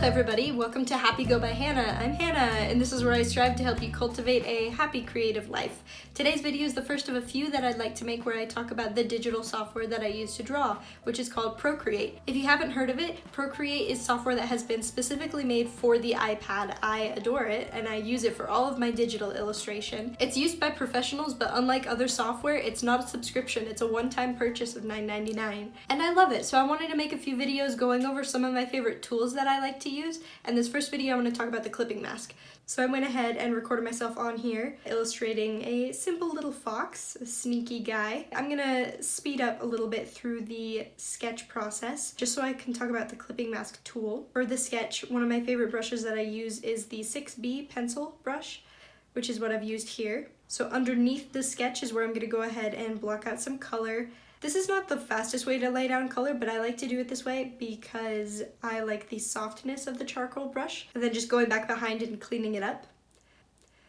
up, everybody? Welcome to Happy Go by Hannah. I'm Hannah, and this is where I strive to help you cultivate a happy creative life. Today's video is the first of a few that I'd like to make where I talk about the digital software that I use to draw, which is called Procreate. If you haven't heard of it, Procreate is software that has been specifically made for the iPad. I adore it, and I use it for all of my digital illustration. It's used by professionals, but unlike other software, it's not a subscription. It's a one-time purchase of $9.99. And I love it, so I wanted to make a few videos going over some of my favorite tools that I like to use, and this first video I'm going to talk about the clipping mask. So I went ahead and recorded myself on here illustrating a simple little fox, a sneaky guy. I'm gonna speed up a little bit through the sketch process just so I can talk about the clipping mask tool. For the sketch, one of my favorite brushes that I use is the 6B pencil brush, which is what I've used here. So underneath the sketch is where I'm gonna go ahead and block out some color. This is not the fastest way to lay down color, but I like to do it this way because I like the softness of the charcoal brush, and then just going back behind it and cleaning it up.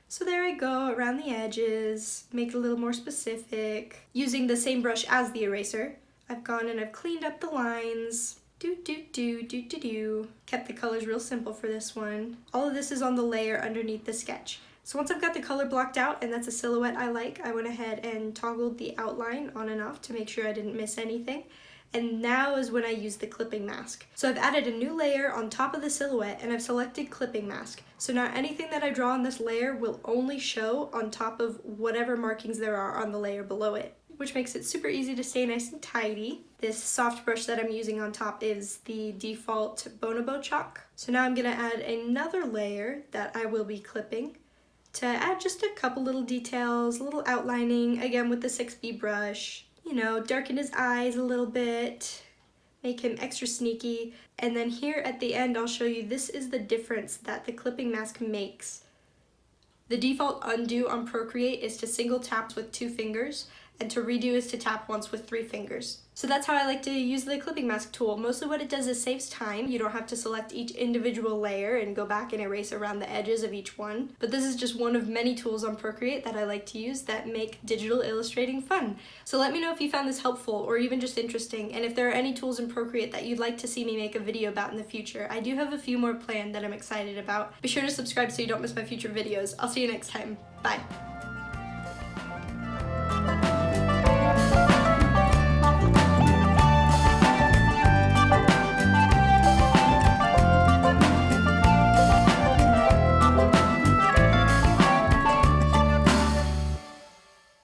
So there I go around the edges, make it a little more specific. Using the same brush as the eraser, I've gone and I've cleaned up the lines. Kept the colors real simple for this one. All of this is on the layer underneath the sketch. So once I've got the color blocked out, and that's a silhouette I like, I went ahead and toggled the outline on and off to make sure I didn't miss anything. And now is when I use the clipping mask. So I've added a new layer on top of the silhouette, and I've selected clipping mask. So now anything that I draw on this layer will only show on top of whatever markings there are on the layer below it, which makes it super easy to stay nice and tidy. This soft brush that I'm using on top is the default Bonobo chalk. So now I'm gonna add another layer that I will be clipping to add just a couple little details, a little outlining, again with the 6B brush. You know, darken his eyes a little bit, make him extra sneaky. And then here at the end, I'll show you this is the difference that the clipping mask makes. The default undo on Procreate is to single tap with 2 fingers, and to redo is to tap once with 3 fingers. So that's how I like to use the clipping mask tool. Mostly what it does is saves time. You don't have to select each individual layer and go back and erase around the edges of each one. But this is just one of many tools on Procreate that I like to use that make digital illustrating fun. So let me know if you found this helpful or even just interesting, and if there are any tools in Procreate that you'd like to see me make a video about in the future. I do have a few more planned that I'm excited about. Be sure to subscribe so you don't miss my future videos. I'll see you next time. Bye.